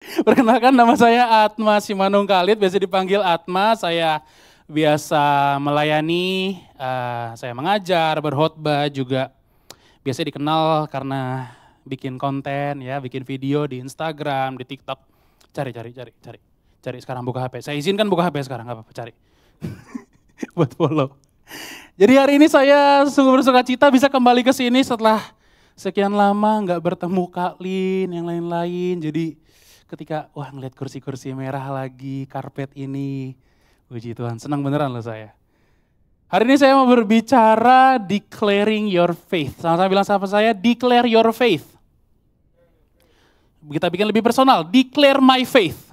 Perkenalkan, nama saya Atma Simanung Khalid, biasa dipanggil Atma. Saya biasa melayani, saya mengajar, berkhotbah juga. Biasa dikenal karena bikin konten ya, bikin video di Instagram, di TikTok. Cari sekarang buka HP. Saya izinkan buka HP sekarang, nggak apa-apa, cari. Buat follow. Jadi hari ini saya sungguh bersuka cita bisa kembali ke sini setelah sekian lama nggak bertemu Kak Lin, yang lain-lain. Jadi ketika ngeliat kursi-kursi merah lagi, karpet ini, puji Tuhan, senang beneran loh saya. Hari ini saya mau berbicara declaring your faith. Sama-sama bilang sama saya, declare your faith. Kita bikin lebih personal, declare my faith.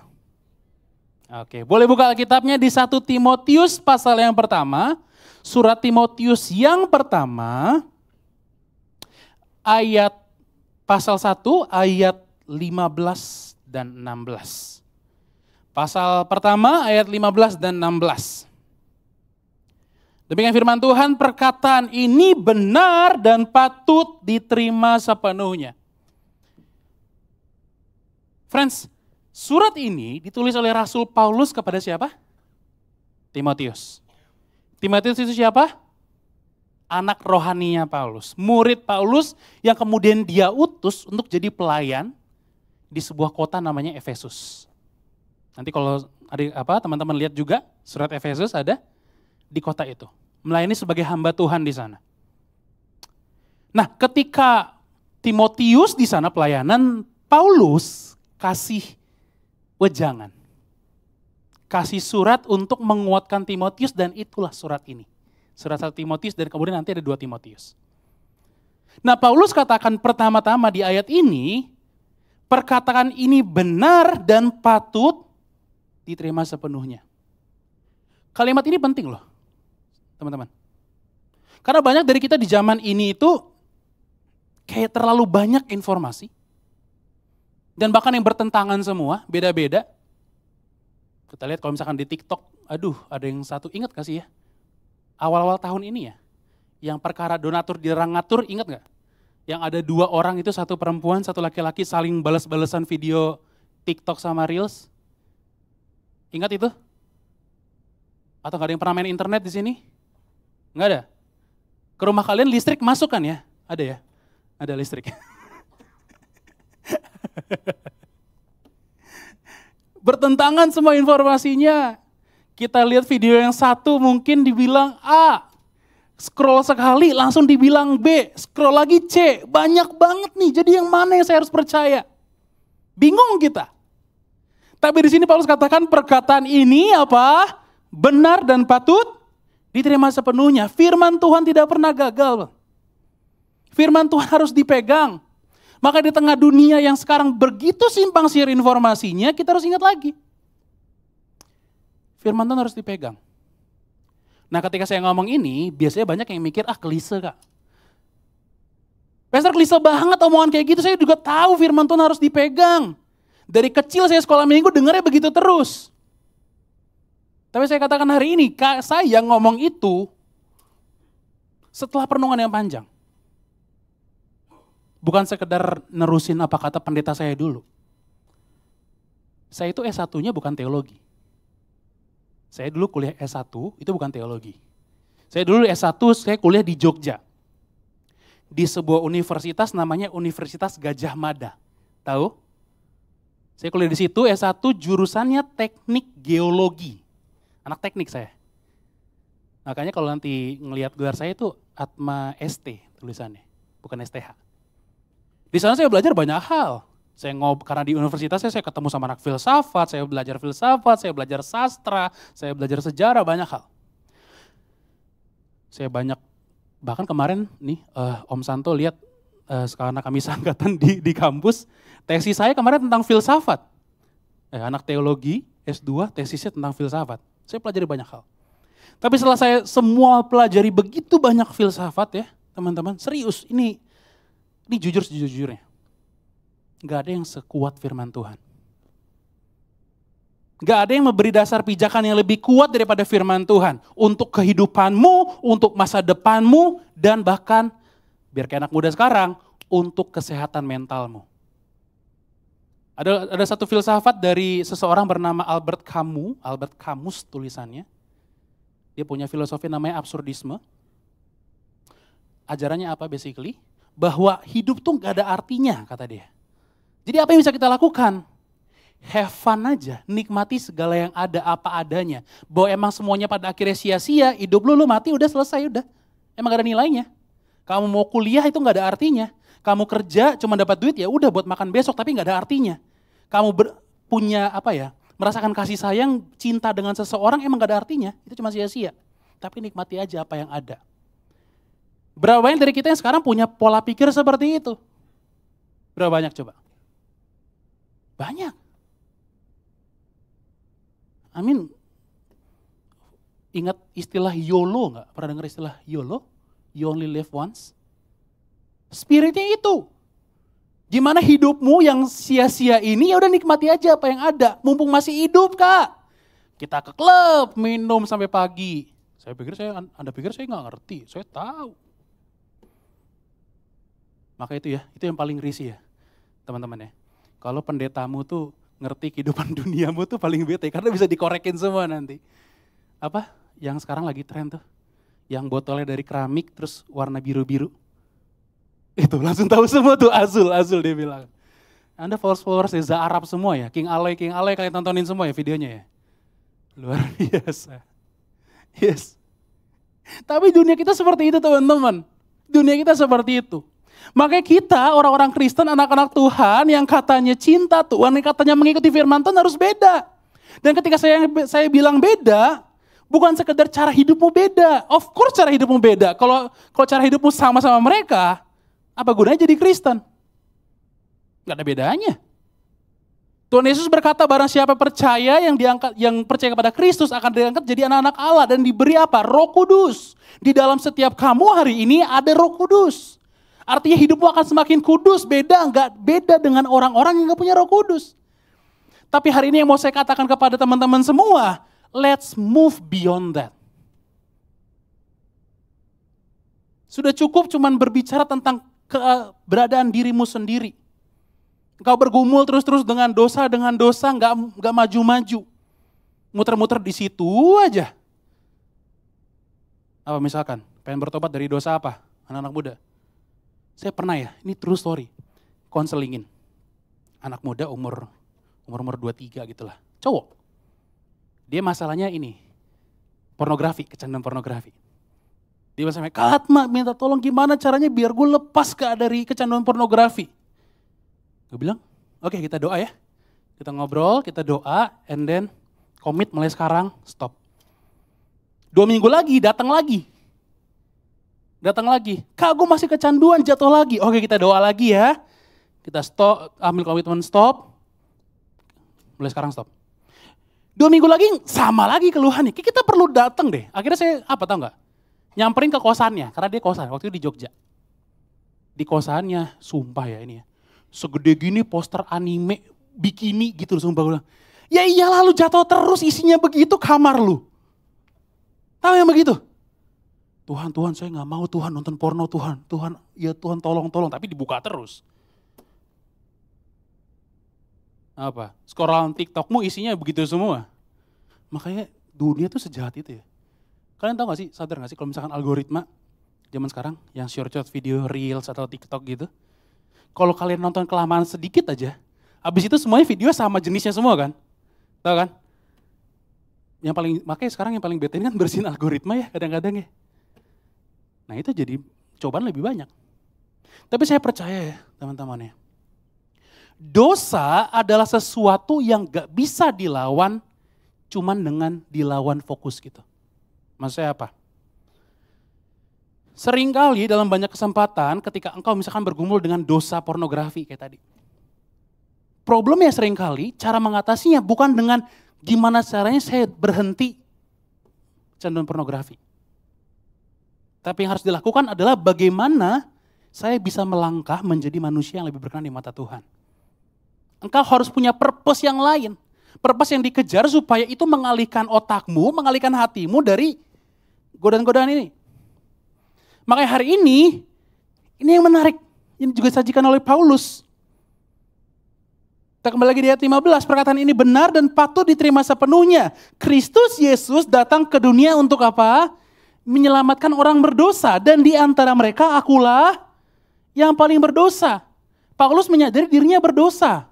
Oke, boleh buka Alkitabnya di 1 Timotius pasal yang pertama. Surat Timotius yang pertama, ayat pasal 1, ayat 15 dan 16. Pasal pertama ayat 15 dan 16. Demikian firman Tuhan, perkataan ini benar dan patut diterima sepenuhnya. Friends, surat ini ditulis oleh Rasul Paulus kepada siapa? Timotius. Timotius itu siapa? Anak rohaninya Paulus. Murid Paulus yang kemudian dia utus untuk jadi pelayan di sebuah kota namanya Efesus. Nanti kalau ada teman-teman lihat juga surat Efesus ada di kota itu. Melayani sebagai hamba Tuhan di sana. Nah, ketika Timotius di sana pelayanan, Paulus kasih wejangan. Kasih surat untuk menguatkan Timotius dan itulah surat ini. Surat 1 Timotius dan kemudian nanti ada 2 Timotius. Nah, Paulus katakan pertama-tama di ayat ini, perkataan ini benar dan patut diterima sepenuhnya. Kalimat ini penting loh, teman-teman. Karena banyak dari kita di zaman ini itu kayak terlalu banyak informasi. Dan bahkan yang bertentangan semua, beda-beda. Kita lihat kalau misalkan di TikTok, ada yang satu, ingat gak sih ya? Awal-awal tahun ini ya, yang perkara donatur dilarang ngatur, ingat gak? Yang ada 2 orang itu, satu perempuan, satu laki-laki saling balas-balasan video TikTok sama Reels. Ingat itu? Atau gak ada yang pernah main internet di sini? Nggak ada? Ke rumah kalian listrik masuk kan ya? Ada ya? Ada listrik. Bertentangan semua informasinya. Kita lihat video yang satu mungkin dibilang A. Scroll sekali langsung dibilang B. Scroll lagi C. Banyak banget nih, jadi yang mana yang saya harus percaya? Bingung kita. Tapi di sini Paulus katakan perkataan ini apa? Benar dan patut diterima sepenuhnya. Firman Tuhan tidak pernah gagal. Firman Tuhan harus dipegang. Maka di tengah dunia yang sekarang begitu simpang siur informasinya, kita harus ingat lagi. Firman Tuhan harus dipegang. Nah, ketika saya ngomong ini, biasanya banyak yang mikir, klise Kak. Pastor, klise banget omongan kayak gitu, saya juga tahu firman Tuhan harus dipegang. Dari kecil saya sekolah minggu dengarnya begitu terus. Tapi saya katakan hari ini, saya ngomong itu setelah perenungan yang panjang. Bukan sekedar nerusin apa kata pendeta saya dulu. Saya itu S1-nya bukan teologi. Saya dulu kuliah S1, itu bukan teologi. Saya dulu S1, saya kuliah di Jogja. Di sebuah universitas namanya Universitas Gadjah Mada. Tahu? Saya kuliah di situ, S1 jurusannya teknik geologi. Anak teknik saya. Makanya kalau nanti ngelihat gelar saya itu Atma ST tulisannya, bukan STH. Di sana saya belajar banyak hal. Karena di universitas saya ketemu sama anak filsafat, saya belajar filsafat, saya belajar sastra, saya belajar sejarah, banyak hal. Bahkan kemarin nih Om Santo lihat karena kami seangkatan di kampus, tesis saya kemarin tentang filsafat. Anak teologi, S2, tesisnya tentang filsafat. Saya pelajari banyak hal. Tapi setelah saya semua pelajari begitu banyak filsafat ya, teman-teman, serius, ini jujur sejujurnya. Gak ada yang sekuat firman Tuhan. Gak ada yang memberi dasar pijakan yang lebih kuat daripada firman Tuhan. Untuk kehidupanmu, untuk masa depanmu, dan bahkan, biar kayak anak muda sekarang, untuk kesehatan mentalmu. Ada satu filsafat dari seseorang bernama Albert Camus tulisannya. Dia punya filosofi namanya absurdisme. Ajarannya apa basically? Bahwa hidup tuh gak ada artinya, kata dia. Jadi apa yang bisa kita lakukan? Have fun aja, nikmati segala yang ada apa adanya. Bahwa emang semuanya pada akhirnya sia-sia, hidup lu mati udah selesai udah. Emang gak ada nilainya. Kamu mau kuliah itu gak ada artinya. Kamu kerja cuma dapat duit ya udah buat makan besok tapi gak ada artinya. Kamu punya merasakan kasih sayang, cinta dengan seseorang emang gak ada artinya. Itu cuma sia-sia. Tapi nikmati aja apa yang ada. Berapa banyak dari kita yang sekarang punya pola pikir seperti itu? Berapa banyak coba? Banyak. Ingat istilah YOLO gak? Pernah dengar istilah YOLO? You only live once? Spiritnya itu. Gimana hidupmu yang sia-sia ini, ya udah nikmati aja apa yang ada. Mumpung masih hidup, Kak. Kita ke klub, minum sampai pagi. Anda pikir saya nggak ngerti, saya tahu. Maka itu yang paling risih ya, teman-teman ya. Kalau pendetamu tuh ngerti kehidupan duniamu tuh paling bete, karena bisa dikorekin semua nanti. Apa yang sekarang lagi tren tuh? Yang botolnya dari keramik terus warna biru-biru. Itu langsung tahu semua tuh Azul dia bilang. Anda followers Za Arab semua ya, King Aloy kalian tontonin semua ya videonya ya. Luar biasa. Yes. Tapi dunia kita seperti itu teman-teman. Dunia kita seperti itu. Makanya kita orang-orang Kristen, anak-anak Tuhan yang katanya cinta Tuhan, yang katanya mengikuti firman Tuhan harus beda. Dan ketika saya bilang beda, bukan sekedar cara hidupmu beda. Of course cara hidupmu beda. Kalau cara hidupmu sama-sama mereka, apa gunanya jadi Kristen? Gak ada bedanya. Tuhan Yesus berkata barang siapa percaya yang percaya kepada Kristus akan diangkat jadi anak-anak Allah dan diberi apa? Roh Kudus. Di dalam setiap kamu hari ini ada Roh Kudus. Artinya hidupmu akan semakin kudus, nggak beda dengan orang-orang yang gak punya Roh Kudus. Tapi hari ini yang mau saya katakan kepada teman-teman semua, let's move beyond that. Sudah cukup cuman berbicara tentang keberadaan dirimu sendiri. Engkau bergumul terus-terus dengan dosa, nggak maju-maju. Muter-muter di situ aja. Apa misalkan, pengen bertobat dari dosa apa? Anak-anak muda. Saya pernah ini true story, konselingin. Anak muda umur 23 gitulah, cowok. Dia masalahnya ini, pornografi, kecanduan pornografi. Dia sampai, Kak Atma minta tolong gimana caranya biar gue lepas dari kecanduan pornografi. Gue bilang, oke, kita doa ya. Kita ngobrol, kita doa, and then komit mulai sekarang, stop. 2 minggu lagi, datang lagi. Kak gue masih kecanduan, jatuh lagi. Oke kita doa lagi ya. Kita stop, ambil komitmen stop. Mulai sekarang stop. 2 minggu lagi sama lagi keluhannya. Kita perlu datang deh. Akhirnya saya tahu nggak? Nyamperin ke kosannya, karena dia kosan, waktu itu di Jogja. Di kosannya, sumpah ya ini ya. Segede gini poster anime, bikini gitu, sumpah gue bilang. Ya iyalah lu jatuh terus, isinya begitu kamar lu. Tahu yang begitu? Tuhan saya gak mau Tuhan nonton porno Tuhan. Tuhan tolong, tapi dibuka terus. Apa? Scroll TikTokmu isinya begitu semua. Makanya dunia tuh sejahat itu ya. Kalian tahu gak sih, sadar gak sih kalau misalkan algoritma zaman sekarang yang short video, reels atau TikTok gitu. Kalau kalian nonton kelamaan sedikit aja, habis itu semuanya video sama jenisnya semua kan. Tahu kan? Makanya sekarang yang paling bete ini kan bersihin algoritma ya kadang-kadang ya. Nah itu jadi cobaan lebih banyak. Tapi saya percaya ya teman-teman ya. Dosa adalah sesuatu yang gak bisa dilawan cuman dengan dilawan fokus gitu. Maksudnya apa? Seringkali dalam banyak kesempatan ketika engkau misalkan bergumul dengan dosa pornografi kayak tadi. Problemnya seringkali cara mengatasinya bukan dengan gimana caranya saya berhenti kecanduan pornografi. Tapi yang harus dilakukan adalah bagaimana saya bisa melangkah menjadi manusia yang lebih berkenan di mata Tuhan. Engkau harus punya purpose yang lain. Purpose yang dikejar supaya itu mengalihkan otakmu, mengalihkan hatimu dari godaan-godaan ini. Makanya hari ini yang menarik, ini juga disajikan oleh Paulus. Kita kembali lagi di ayat 15, perkataan ini benar dan patut diterima sepenuhnya. Kristus Yesus datang ke dunia untuk apa? Menyelamatkan orang berdosa, dan di antara mereka akulah yang paling berdosa. Paulus menyadari dirinya berdosa.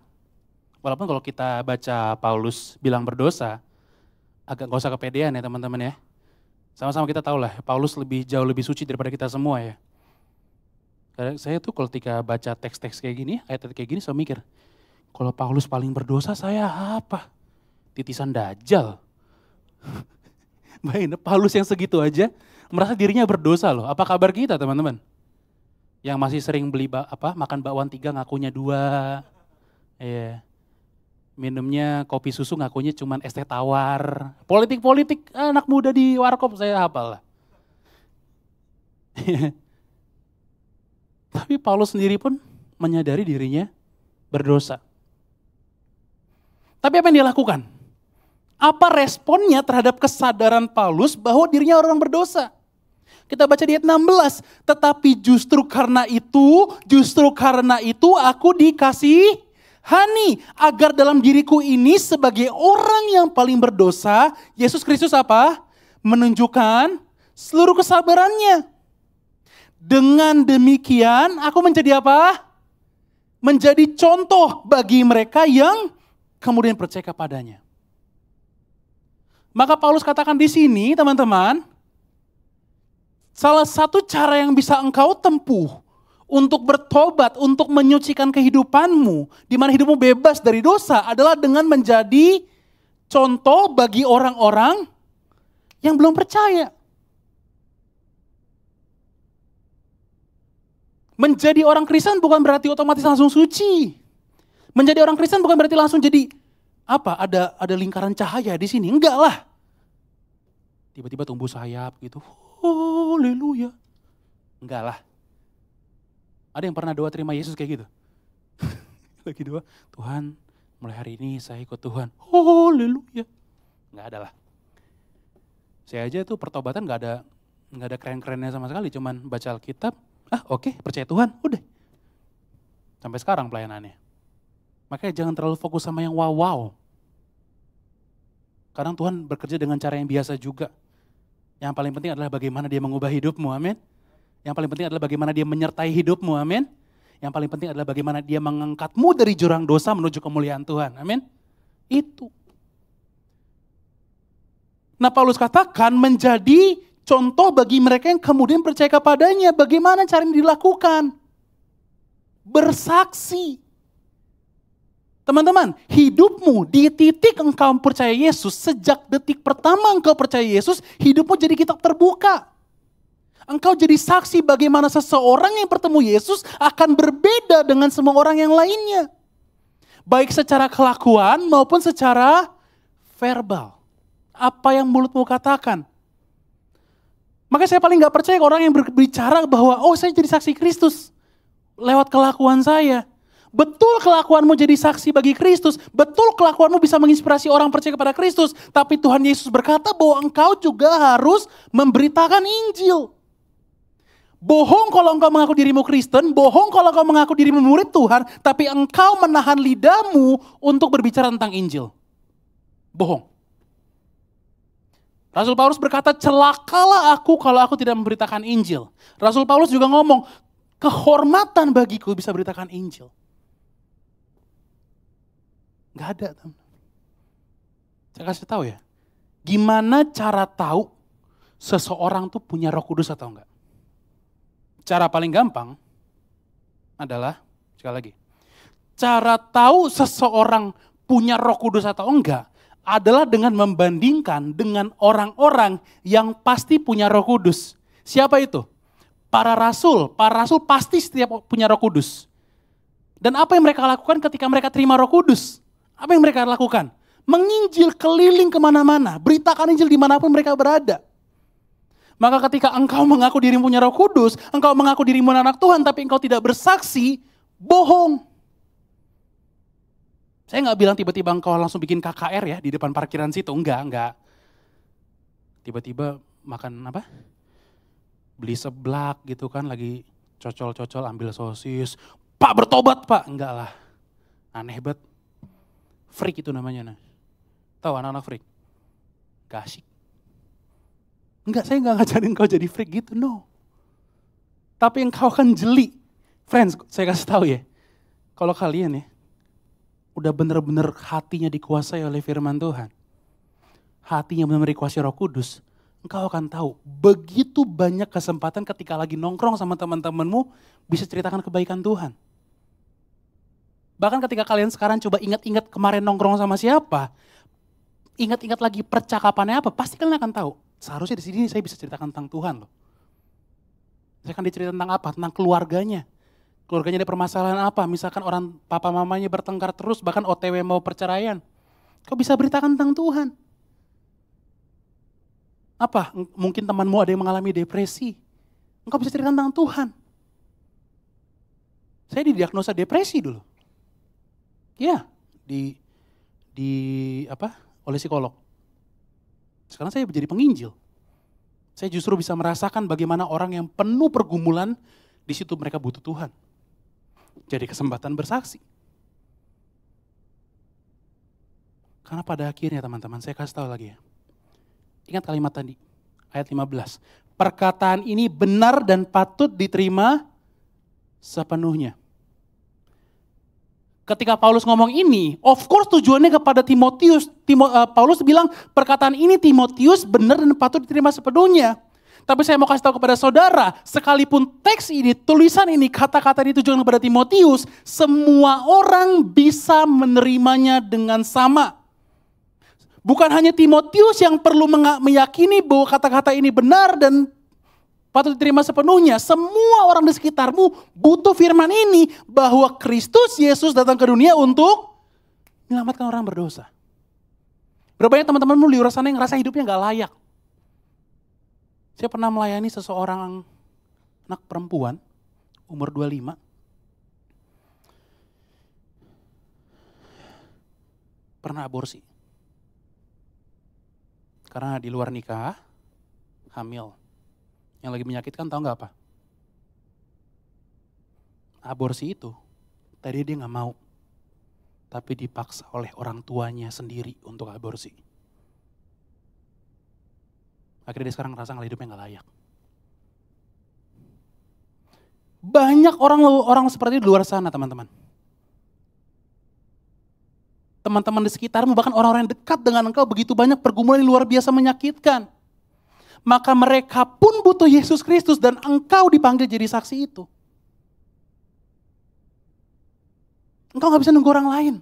Walaupun kalau kita baca Paulus bilang berdosa, agak gak usah kepedean ya teman-teman ya. Sama-sama kita tahu lah, Paulus jauh lebih suci daripada kita semua ya. Karena saya tuh kalau ketika baca teks-teks kayak gini, ayat-ayat kayak gini, saya mikir, kalau Paulus paling berdosa, saya apa? Titisan Dajjal. Bayangin, Paulus yang segitu aja, merasa dirinya berdosa loh. Apa kabar kita teman-teman? Yang masih sering beli makan bakwan 3 ngakunya 2. Iya. Minumnya kopi susu ngakunya cuman es teh tawar. Politik-politik anak muda di warkop saya hafal lah. Tapi Paulus sendiri pun menyadari dirinya berdosa. Tapi apa yang dia lakukan? Apa responnya terhadap kesadaran Paulus bahwa dirinya orang berdosa? Kita baca di ayat 16. Tetapi justru karena itu aku dikasihani. Agar dalam diriku ini sebagai orang yang paling berdosa, Yesus Kristus apa? Menunjukkan seluruh kesabarannya. Dengan demikian aku menjadi apa? Menjadi contoh bagi mereka yang kemudian percaya kepadanya. Maka Paulus katakan di sini teman-teman, salah satu cara yang bisa engkau tempuh untuk bertobat, untuk menyucikan kehidupanmu, di mana hidupmu bebas dari dosa adalah dengan menjadi contoh bagi orang-orang yang belum percaya. Menjadi orang Kristen bukan berarti otomatis langsung suci. Menjadi orang Kristen bukan berarti langsung jadi ada lingkaran cahaya di sini. Enggak lah. Tiba-tiba tumbuh sayap gitu. Haleluya. Enggak lah. Ada yang pernah doa terima Yesus kayak gitu? Lagi doa, Tuhan mulai hari ini saya ikut Tuhan. Haleluya. Enggak ada lah. Saya aja tuh pertobatan enggak ada keren-kerennya sama sekali. Cuman baca Alkitab, oke, percaya Tuhan, udah. Sampai sekarang pelayanannya. Makanya jangan terlalu fokus sama yang wow-wow. Kadang Tuhan bekerja dengan cara yang biasa juga. Yang paling penting adalah bagaimana dia mengubah hidupmu, amin. Yang paling penting adalah bagaimana dia menyertai hidupmu, amin. Yang paling penting adalah bagaimana dia mengangkatmu dari jurang dosa menuju kemuliaan Tuhan, amin. Itu. Nah Paulus katakan menjadi contoh bagi mereka yang kemudian percaya kepadanya. Bagaimana cara yang dilakukan? Bersaksi. Teman-teman, hidupmu di titik engkau percaya Yesus, sejak detik pertama engkau percaya Yesus, hidupmu jadi kitab terbuka. Engkau jadi saksi bagaimana seseorang yang bertemu Yesus akan berbeda dengan semua orang yang lainnya. Baik secara kelakuan maupun secara verbal. Apa yang mulutmu katakan. Makanya saya paling gak percaya orang yang berbicara bahwa saya jadi saksi Kristus lewat kelakuan saya. Betul kelakuanmu jadi saksi bagi Kristus. Betul kelakuanmu bisa menginspirasi orang percaya kepada Kristus. Tapi Tuhan Yesus berkata bahwa engkau juga harus memberitakan Injil. Bohong kalau engkau mengaku dirimu Kristen. Bohong kalau engkau mengaku dirimu murid Tuhan. Tapi engkau menahan lidahmu untuk berbicara tentang Injil. Bohong. Rasul Paulus berkata, celakalah aku kalau aku tidak memberitakan Injil. Rasul Paulus juga ngomong, kehormatan bagiku bisa beritakan Injil. Gak ada, teman. Saya kasih tahu ya, gimana cara tahu seseorang tuh punya Roh Kudus atau enggak? Cara paling gampang adalah, sekali lagi, cara tahu seseorang punya Roh Kudus atau enggak adalah dengan membandingkan dengan orang-orang yang pasti punya Roh Kudus. Siapa itu? Para rasul pasti setiap punya Roh Kudus. Dan apa yang mereka lakukan ketika mereka terima Roh Kudus? Apa yang mereka lakukan? Menginjil keliling kemana-mana, beritakan Injil dimanapun mereka berada. Maka ketika engkau mengaku dirimu punya Roh Kudus, engkau mengaku dirimu anak Tuhan, tapi engkau tidak bersaksi, bohong. Saya nggak bilang tiba-tiba engkau langsung bikin KKR ya di depan parkiran situ, enggak. Tiba-tiba makan apa? Beli seblak gitu kan, lagi cocol-cocol ambil sosis. Pak bertobat pak, enggak lah, aneh banget. Freak itu namanya. Nah. Tahu anak-anak freak? Gak asik. Enggak, saya enggak ngajarin kau jadi freak gitu, no. Tapi engkau akan jeli. Friends, saya kasih tahu ya. Kalau kalian ya, udah bener-bener hatinya dikuasai oleh firman Tuhan. Hatinya benar-benar dikuasai Roh Kudus. Engkau akan tahu, begitu banyak kesempatan ketika lagi nongkrong sama teman-temanmu, bisa ceritakan kebaikan Tuhan. Bahkan ketika kalian sekarang coba ingat-ingat kemarin nongkrong sama siapa, ingat-ingat lagi percakapannya apa, pasti kalian akan tahu. Seharusnya di sini saya bisa ceritakan tentang Tuhan loh. Saya akan diceritakan tentang apa? Tentang keluarganya. Keluarganya ada permasalahan apa? Misalkan orang papa mamanya bertengkar terus, bahkan OTW mau perceraian. Kau bisa beritakan tentang Tuhan. Apa? Mungkin temanmu ada yang mengalami depresi. Engkau bisa ceritakan tentang Tuhan. Saya didiagnosa depresi dulu. Ya, oleh psikolog. Sekarang saya menjadi penginjil. Saya justru bisa merasakan bagaimana orang yang penuh pergumulan, di situ mereka butuh Tuhan. Jadi kesempatan bersaksi. Karena pada akhirnya teman-teman, saya kasih tahu lagi ya. Ingat kalimat tadi, ayat 15. Perkataan ini benar dan patut diterima sepenuhnya. Ketika Paulus ngomong ini, of course tujuannya kepada Timotius. Paulus bilang perkataan ini Timotius benar dan patut diterima sepenuhnya. Tapi saya mau kasih tahu kepada saudara, sekalipun teks ini, tulisan ini, kata-kata ini tujuan kepada Timotius, semua orang bisa menerimanya dengan sama. Bukan hanya Timotius yang perlu meyakini bahwa kata-kata ini benar dan patut diterima sepenuhnya. Semua orang di sekitarmu butuh firman ini bahwa Kristus Yesus datang ke dunia untuk menyelamatkan orang berdosa. Berapa banyak teman-temanmu di luar sana yang ngerasa hidupnya gak layak. Saya pernah melayani seseorang anak perempuan umur 25. Pernah aborsi. Karena di luar nikah, hamil. Yang lagi menyakitkan tahu nggak apa? Aborsi itu, tadi dia nggak mau. Tapi dipaksa oleh orang tuanya sendiri untuk aborsi. Akhirnya dia sekarang ngerasa hidupnya nggak layak. Banyak orang seperti itu di luar sana teman-teman. Teman-teman di sekitarmu, bahkan orang-orang yang dekat dengan engkau, begitu banyak pergumulan yang luar biasa menyakitkan. Maka mereka pun butuh Yesus Kristus dan engkau dipanggil jadi saksi itu. Engkau gak bisa nunggu orang lain.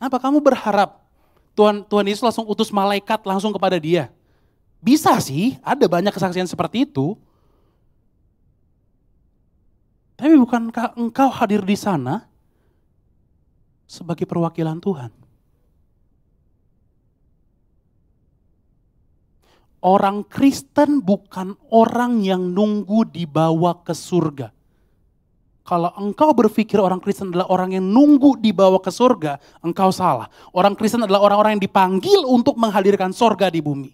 Apa kamu berharap Tuhan Yesus langsung utus malaikat langsung kepada dia? Bisa sih, ada banyak kesaksian seperti itu. Tapi bukankah engkau hadir di sana sebagai perwakilan Tuhan? Orang Kristen bukan orang yang nunggu dibawa ke surga. Kalau engkau berpikir orang Kristen adalah orang yang nunggu dibawa ke surga, engkau salah. Orang Kristen adalah orang-orang yang dipanggil untuk menghadirkan surga di bumi.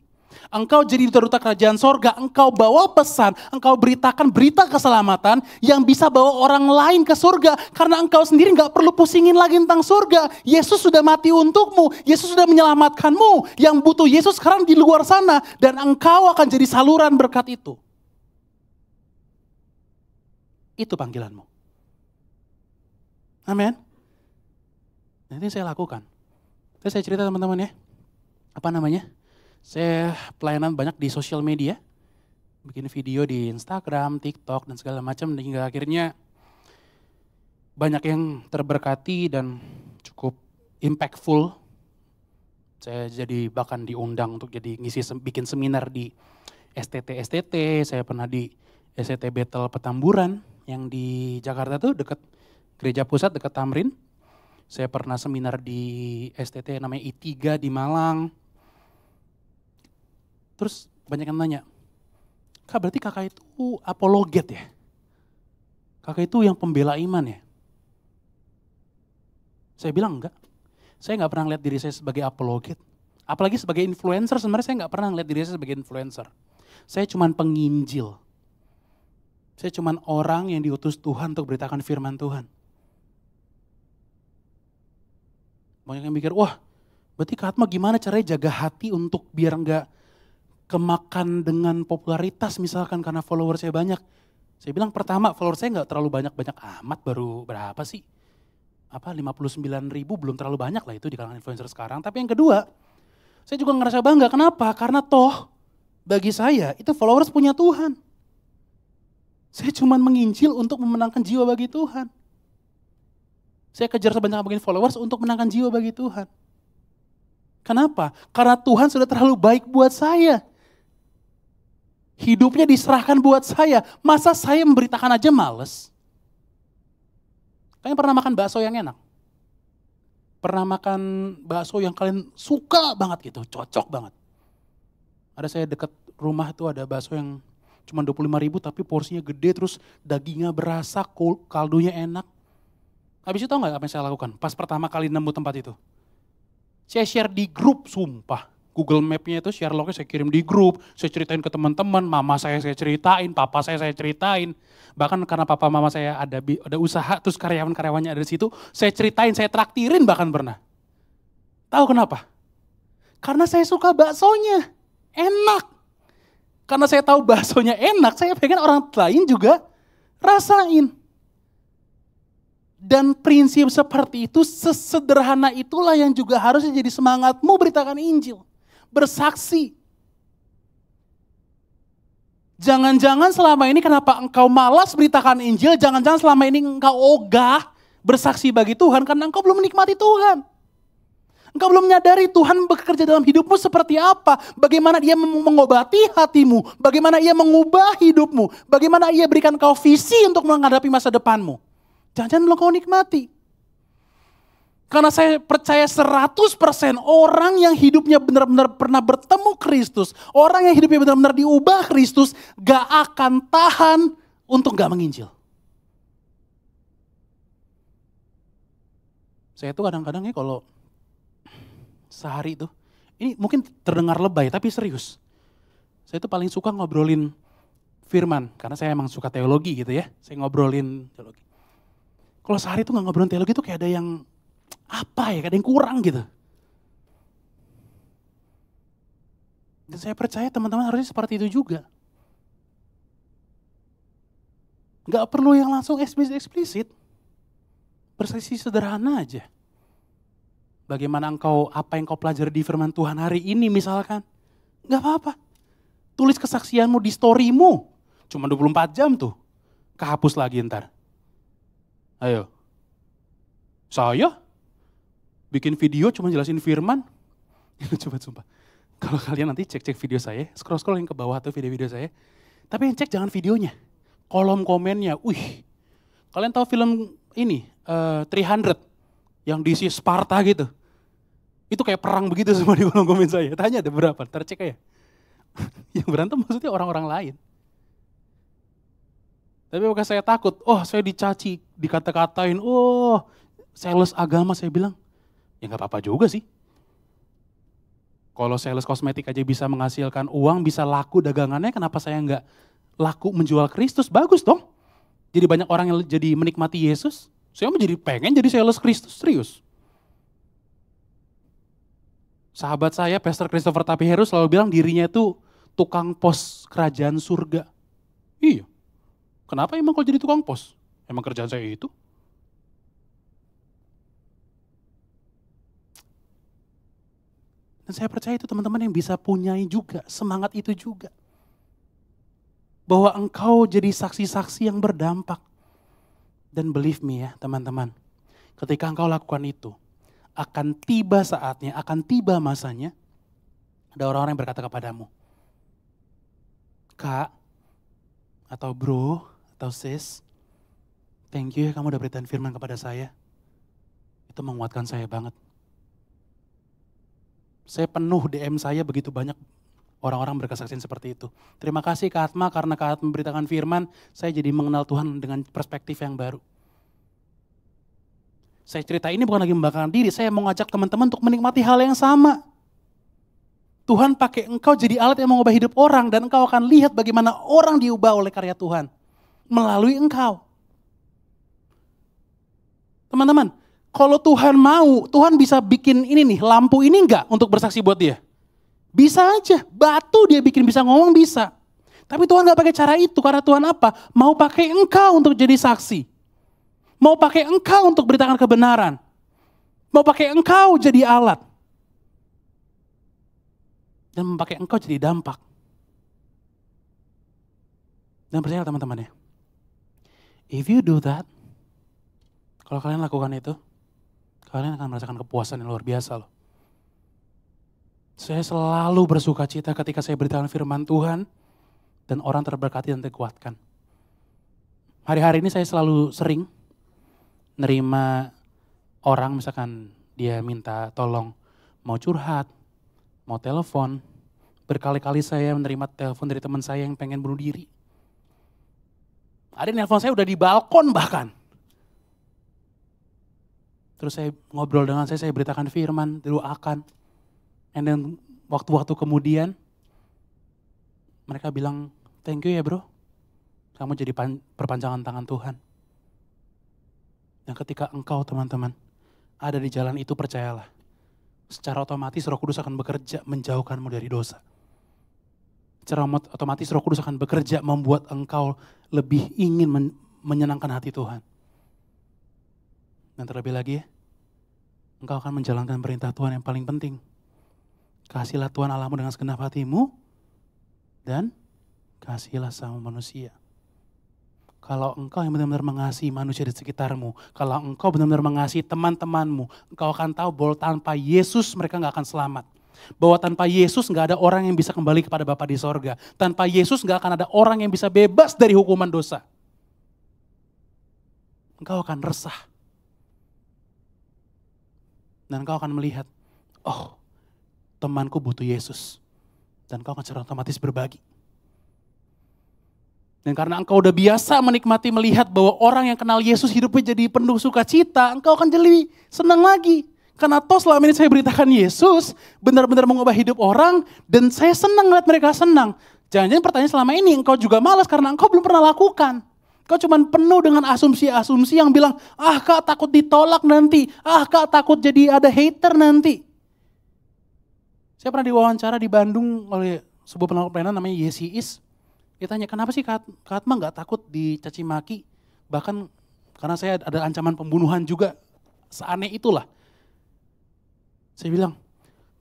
Engkau jadi duta-duta kerajaan sorga, engkau bawa pesan, engkau beritakan berita keselamatan yang bisa bawa orang lain ke surga. Karena engkau sendiri gak perlu pusingin lagi tentang surga. Yesus sudah mati untukmu, Yesus sudah menyelamatkanmu. Yang butuh Yesus sekarang di luar sana dan engkau akan jadi saluran berkat itu. Itu panggilanmu. Amin. Nanti saya lakukan. Terus saya cerita teman-teman ya. Apa namanya? Saya pelayanan banyak di sosial media, bikin video di Instagram, TikTok, dan segala macam, hingga akhirnya banyak yang terberkati dan cukup impactful. Saya jadi bahkan diundang untuk jadi bikin seminar di STT, saya pernah di STT Battle Petamburan yang di Jakarta tuh dekat Gereja Pusat, dekat Tamrin. Saya pernah seminar di STT namanya I3 di Malang. Terus banyak yang nanya, Kak berarti kakak itu apologet ya? Kakak itu yang pembela iman ya? Saya bilang enggak. Saya enggak pernah lihat diri saya sebagai apologet. Apalagi sebagai influencer, sebenarnya saya enggak pernah lihat diri saya sebagai influencer. Saya cuma penginjil. Saya cuma orang yang diutus Tuhan untuk beritakan firman Tuhan. Banyak yang mikir, wah berarti Kak Atma gimana caranya jaga hati untuk biar nggak kemakan dengan popularitas misalkan karena followersnya banyak. Saya bilang pertama followersnya nggak terlalu banyak-banyak amat, baru berapa sih? 59 ribu, belum terlalu banyak lah itu di kalangan influencer sekarang. Tapi yang kedua, saya juga ngerasa bangga. Kenapa? Karena toh bagi saya itu followers punya Tuhan. Saya cuma menginjil untuk memenangkan jiwa bagi Tuhan. Saya kejar sebanyak mungkin followers untuk menangkan jiwa bagi Tuhan. Kenapa? Karena Tuhan sudah terlalu baik buat saya. Hidupnya diserahkan buat saya. Masa saya memberitakan aja males? Kalian pernah makan bakso yang enak? Pernah makan bakso yang kalian suka banget gitu, cocok banget. Ada saya dekat rumah tuh ada bakso yang cuma 25 ribu tapi porsinya gede, terus dagingnya berasa, kaldunya enak. Habis itu tau gak apa yang saya lakukan? Pas pertama kali nemu tempat itu. Saya share di grup, sumpah. Google Map-nya itu share lognya saya kirim di grup, saya ceritain ke teman-teman, mama saya ceritain, papa saya ceritain. Bahkan karena papa mama saya ada usaha, terus karyawan-karyawannya ada di situ, saya ceritain, saya traktirin bahkan pernah. Tahu kenapa? Karena saya suka baksonya, enak. Karena saya tahu baksonya enak, saya pengen orang lain juga rasain. Dan prinsip seperti itu, sesederhana itulah yang juga harusnya jadi semangatmu beritakan Injil. Bersaksi. Jangan-jangan selama ini kenapa engkau malas beritakan Injil, jangan-jangan selama ini engkau ogah bersaksi bagi Tuhan karena engkau belum menikmati Tuhan. Engkau belum menyadari Tuhan bekerja dalam hidupmu seperti apa, bagaimana Dia mengobati hatimu, bagaimana Ia mengubah hidupmu, bagaimana Ia berikan kau visi untuk menghadapi masa depanmu. Jangan-jangan belum kau nikmati. Karena saya percaya 100% orang yang hidupnya benar-benar pernah bertemu Kristus, orang yang hidupnya benar-benar diubah Kristus, gak akan tahan untuk gak menginjil. Saya tuh kadang-kadang ya kalau sehari itu, ini mungkin terdengar lebay tapi serius. Saya tuh paling suka ngobrolin firman, karena saya emang suka teologi gitu ya. Saya ngobrolin teologi. Kalau sehari tuh gak ngobrolin teologi tuh kayak ada yang apa ya, kayak ada yang kurang gitu. Dan saya percaya teman-teman harusnya seperti itu juga. Gak perlu yang langsung eksplisit. Bersaksi sederhana aja. Bagaimana apa yang kau pelajari di firman Tuhan hari ini misalkan. Gak apa-apa. Tulis kesaksianmu di storymu. Cuma 24 jam tuh. Kehapus lagi ntar. Ayo. Saya bikin video cuma jelasin firman. Coba sumpah. Kalau kalian nanti cek-cek video saya, scroll-scroll yang ke bawah tuh video-video saya. Tapi yang cek jangan videonya. Kolom komennya, wih. Kalian tahu film ini, 300 yang diisi Sparta gitu. Itu kayak perang begitu semua di kolom komen saya. Tanya ada berapa, ntar cek aja. Yang berantem maksudnya orang-orang lain. Tapi bukan saya takut, saya dicaci, dikata-katain, sales agama, saya bilang, ya gak apa-apa juga sih. Kalau sales kosmetik aja bisa menghasilkan uang, bisa laku dagangannya, kenapa saya nggak laku menjual Kristus? Bagus dong. Jadi banyak orang yang jadi menikmati Yesus. Saya mau jadi pengen jadi sales Kristus, serius. Sahabat saya, Pastor Christopher Tapiheru selalu bilang dirinya itu tukang pos kerajaan surga. Iya. Kenapa emang kalau jadi tukang pos? Emang kerjaan saya itu? Dan saya percaya itu teman-teman yang bisa punyai juga, semangat itu juga. Bahwa engkau jadi saksi-saksi yang berdampak. Dan believe me ya teman-teman, ketika engkau lakukan itu, akan tiba saatnya, akan tiba masanya, ada orang-orang yang berkata kepadamu, Kak, atau bro, atau sis, thank you ya kamu udah beritain firman kepada saya. Itu menguatkan saya banget. Saya penuh DM saya begitu banyak orang-orang berkesaksian seperti itu. Terima kasih Kak Atma, karena Kak Atma memberitakan firman, saya jadi mengenal Tuhan dengan perspektif yang baru. Saya cerita ini bukan lagi membanggakan diri, saya mau ngajak teman-teman untuk menikmati hal yang sama. Tuhan pakai engkau jadi alat yang mengubah hidup orang, dan engkau akan lihat bagaimana orang diubah oleh karya Tuhan. Melalui engkau. Teman-teman, Kalau Tuhan mau, Tuhan bisa bikin ini nih, lampu ini enggak untuk bersaksi buat dia? Bisa aja, batu dia bikin bisa ngomong bisa. Tapi Tuhan gak pakai cara itu, karena Tuhan apa? Mau pakai engkau untuk jadi saksi. Mau pakai engkau untuk beritakan kebenaran. Mau pakai engkau jadi alat. Dan memakai engkau jadi dampak. Dan percaya teman-teman ya, if you do that, kalau kalian lakukan itu, kalian akan merasakan kepuasan yang luar biasa loh. Saya selalu bersuka cita ketika saya beritakan firman Tuhan, dan orang terberkati dan dikuatkan. Hari-hari ini saya selalu sering nerima orang, misalkan dia minta tolong mau curhat, mau telepon. Berkali-kali saya menerima telepon dari teman saya yang pengen bunuh diri. Ada yang nelpon saya udah di balkon bahkan. Terus saya ngobrol dengan saya beritakan firman, doakan. And then waktu-waktu kemudian mereka bilang, thank you ya bro, kamu jadi perpanjangan tangan Tuhan. Dan ketika engkau teman-teman ada di jalan itu, percayalah, secara otomatis Roh Kudus akan bekerja menjauhkanmu dari dosa. Secara otomatis Roh Kudus akan bekerja membuat engkau lebih ingin menyenangkan hati Tuhan. Dan terlebih lagi ya, engkau akan menjalankan perintah Tuhan yang paling penting. Kasihilah Tuhan Allahmu dengan segenap hatimu dan kasihilah sama manusia. Kalau engkau yang benar-benar mengasihi manusia di sekitarmu, kalau engkau benar-benar mengasihi teman-temanmu, engkau akan tahu bahwa tanpa Yesus mereka gak akan selamat. Bahwa tanpa Yesus gak ada orang yang bisa kembali kepada Bapa di sorga. Tanpa Yesus gak akan ada orang yang bisa bebas dari hukuman dosa. Engkau akan resah. Dan engkau akan melihat, oh temanku butuh Yesus. Dan engkau akan secara otomatis berbagi. Dan karena engkau udah biasa menikmati melihat bahwa orang yang kenal Yesus hidupnya jadi penuh sukacita, engkau akan jadi senang lagi. Karena toh selama ini saya beritakan Yesus benar-benar mengubah hidup orang dan saya senang lihat mereka senang. Jangan-jangan pertanyaan selama ini engkau juga malas karena engkau belum pernah lakukan. Engkau cuma penuh dengan asumsi-asumsi yang bilang, ah kak takut ditolak nanti, ah kak takut jadi ada hater nanti. Saya pernah diwawancara di Bandung oleh sebuah penolak pelayanan namanya Yesiis. Dia tanya, kenapa sih Kak Atma gak takut dicaci maki? Bahkan karena saya ada ancaman pembunuhan juga, seaneh itulah. Saya bilang,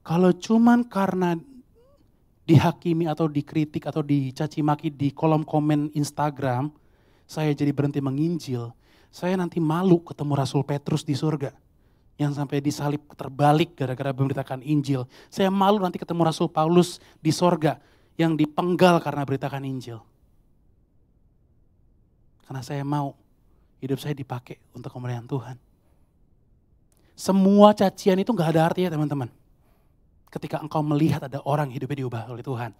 kalau cuman karena dihakimi atau dikritik atau dicaci maki di kolom komen Instagram, saya jadi berhenti menginjil, saya nanti malu ketemu Rasul Petrus di surga. Yang sampai disalib terbalik gara-gara memberitakan Injil. Saya malu nanti ketemu Rasul Paulus di sorga yang dipenggal karena beritakan Injil. Karena saya mau hidup saya dipakai untuk kemuliaan Tuhan. Semua cacian itu gak ada artinya teman-teman. Ketika engkau melihat ada orang hidupnya diubah oleh Tuhan.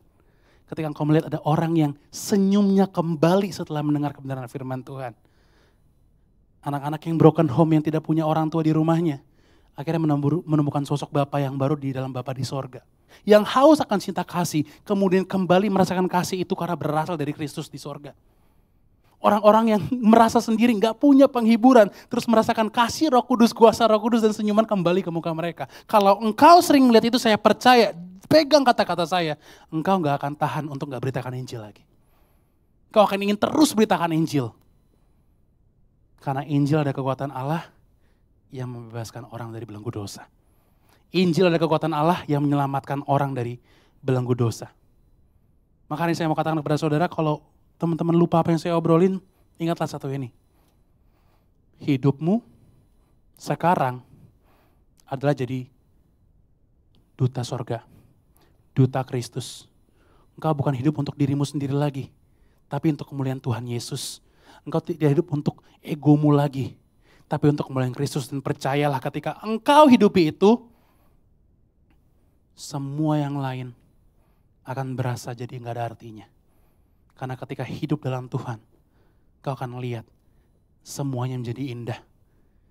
Ketika engkau melihat ada orang yang senyumnya kembali setelah mendengar kebenaran firman Tuhan. Anak-anak yang broken home yang tidak punya orang tua di rumahnya. Akhirnya menemukan sosok Bapa yang baru di dalam Bapa di sorga. Yang haus akan cinta kasih, kemudian kembali merasakan kasih itu karena berasal dari Kristus di sorga. Orang-orang yang merasa sendiri gak punya penghiburan, terus merasakan kasih Roh Kudus, kuasa Roh Kudus dan senyuman kembali ke muka mereka. Kalau engkau sering melihat itu, saya percaya, pegang kata-kata saya, engkau gak akan tahan untuk gak beritakan Injil lagi. Engkau akan ingin terus beritakan Injil. Karena Injil ada kekuatan Allah yang membebaskan orang dari belenggu dosa. Injil ada kekuatan Allah yang menyelamatkan orang dari belenggu dosa. Makanya saya mau katakan kepada saudara, kalau teman-teman lupa apa yang saya obrolin, ingatlah satu ini. Hidupmu sekarang adalah jadi duta sorga, duta Kristus. Engkau bukan hidup untuk dirimu sendiri lagi, tapi untuk kemuliaan Tuhan Yesus. Engkau tidak hidup untuk egomu lagi, tapi untuk kemuliaan Kristus. Dan percayalah ketika engkau hidupi itu, semua yang lain akan berasa jadi nggak ada artinya. Karena ketika hidup dalam Tuhan, kau akan lihat semuanya menjadi indah.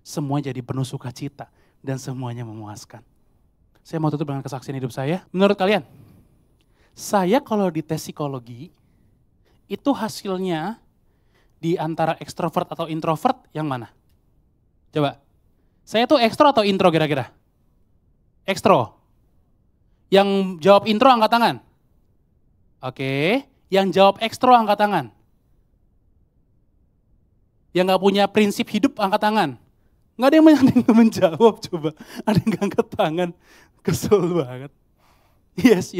Semua jadi penuh sukacita dan semuanya memuaskan. Saya mau tutup dengan kesaksian hidup saya. Menurut kalian, saya kalau di tes psikologi, itu hasilnya di antara ekstrovert atau introvert yang mana? Coba, Saya tuh ekstro atau intro kira-kira? Ekstro. Yang jawab intro angkat tangan. Oke. Yang jawab ekstro angkat tangan. Yang gak punya prinsip hidup angkat tangan. Gak ada yang menjawab coba. Ada yang gak angkat tangan. Kesel banget. Yes.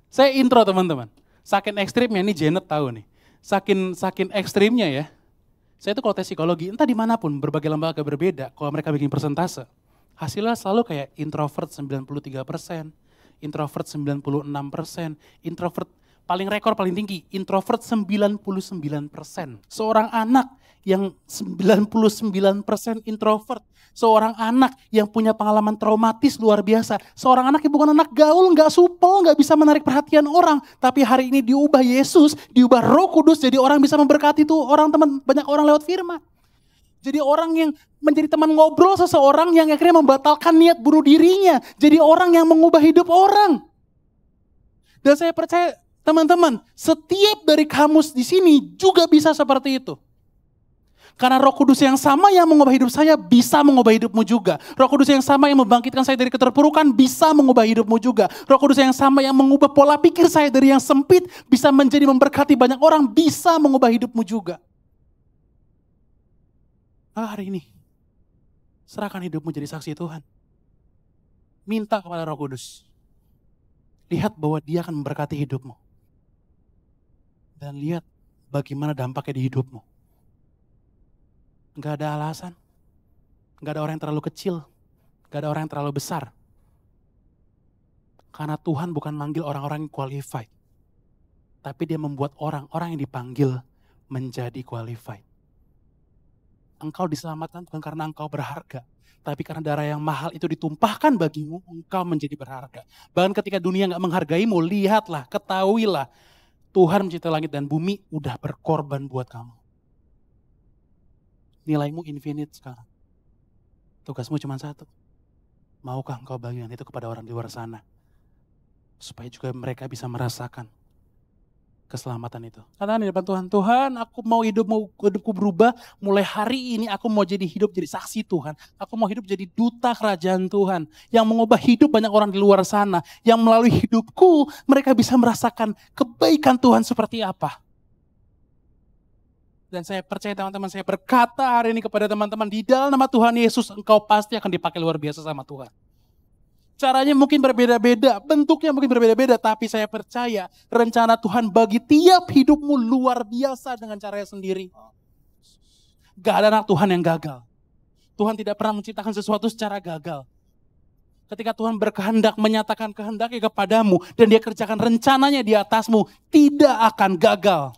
Saya intro teman-teman. Saking ekstrimnya, ini Janet tahu nih. Saking ekstrimnya ya. Saya tuh kalau tes psikologi, entah dimanapun, berbagai lembaga berbeda, kalau mereka bikin persentase, hasilnya selalu kayak introvert 93%, introvert 96%, introvert paling rekor paling tinggi, introvert 99%. Seorang anak yang 99% introvert, seorang anak yang punya pengalaman traumatis luar biasa, seorang anak yang bukan anak gaul, gak supel, gak bisa menarik perhatian orang, tapi hari ini diubah Yesus, diubah Roh Kudus, jadi orang bisa memberkati tuh orang teman, banyak orang lewat firman. Jadi orang yang menjadi teman ngobrol seseorang yang akhirnya membatalkan niat bunuh dirinya. Jadi orang yang mengubah hidup orang. Dan saya percaya teman-teman, setiap dari kamu di sini juga bisa seperti itu. Karena Roh Kudus yang sama yang mengubah hidup saya bisa mengubah hidupmu juga. Roh Kudus yang sama yang membangkitkan saya dari keterpurukan bisa mengubah hidupmu juga. Roh Kudus yang sama yang mengubah pola pikir saya dari yang sempit bisa menjadi memberkati banyak orang, bisa mengubah hidupmu juga. Hari ini, serahkan hidupmu jadi saksi Tuhan. Minta kepada Roh Kudus. Lihat bahwa Dia akan memberkati hidupmu. Dan lihat bagaimana dampaknya di hidupmu. Gak ada alasan. Gak ada orang yang terlalu kecil. Gak ada orang yang terlalu besar. Karena Tuhan bukan manggil orang-orang yang qualified. Tapi Dia membuat orang-orang yang dipanggil menjadi qualified. Engkau diselamatkan bukan karena engkau berharga, tapi karena darah yang mahal itu ditumpahkan bagimu, engkau menjadi berharga. Bahkan ketika dunia gak menghargaimu, lihatlah, ketahuilah, Tuhan menciptakan langit dan bumi udah berkorban buat kamu. Nilaimu infinite sekarang. Tugasmu cuma satu. Maukah engkau bagikan itu kepada orang di luar sana? Supaya juga mereka bisa merasakan keselamatan itu. Katakan di depan Tuhan, Tuhan aku mau hidupku berubah, mulai hari ini aku mau jadi hidup jadi saksi Tuhan. Aku mau hidup jadi duta kerajaan Tuhan. Yang mengubah hidup banyak orang di luar sana. Yang melalui hidupku mereka bisa merasakan kebaikan Tuhan seperti apa. Dan saya percaya teman-teman, saya berkata hari ini kepada teman-teman, di dalam nama Tuhan Yesus engkau pasti akan dipakai luar biasa sama Tuhan. Caranya mungkin berbeda-beda, bentuknya mungkin berbeda-beda, tapi saya percaya rencana Tuhan bagi tiap hidupmu luar biasa dengan caranya sendiri. Gak ada anak Tuhan yang gagal. Tuhan tidak pernah menciptakan sesuatu secara gagal. Ketika Tuhan berkehendak menyatakan kehendaknya kepadamu dan Dia kerjakan rencananya di atasmu, tidak akan gagal.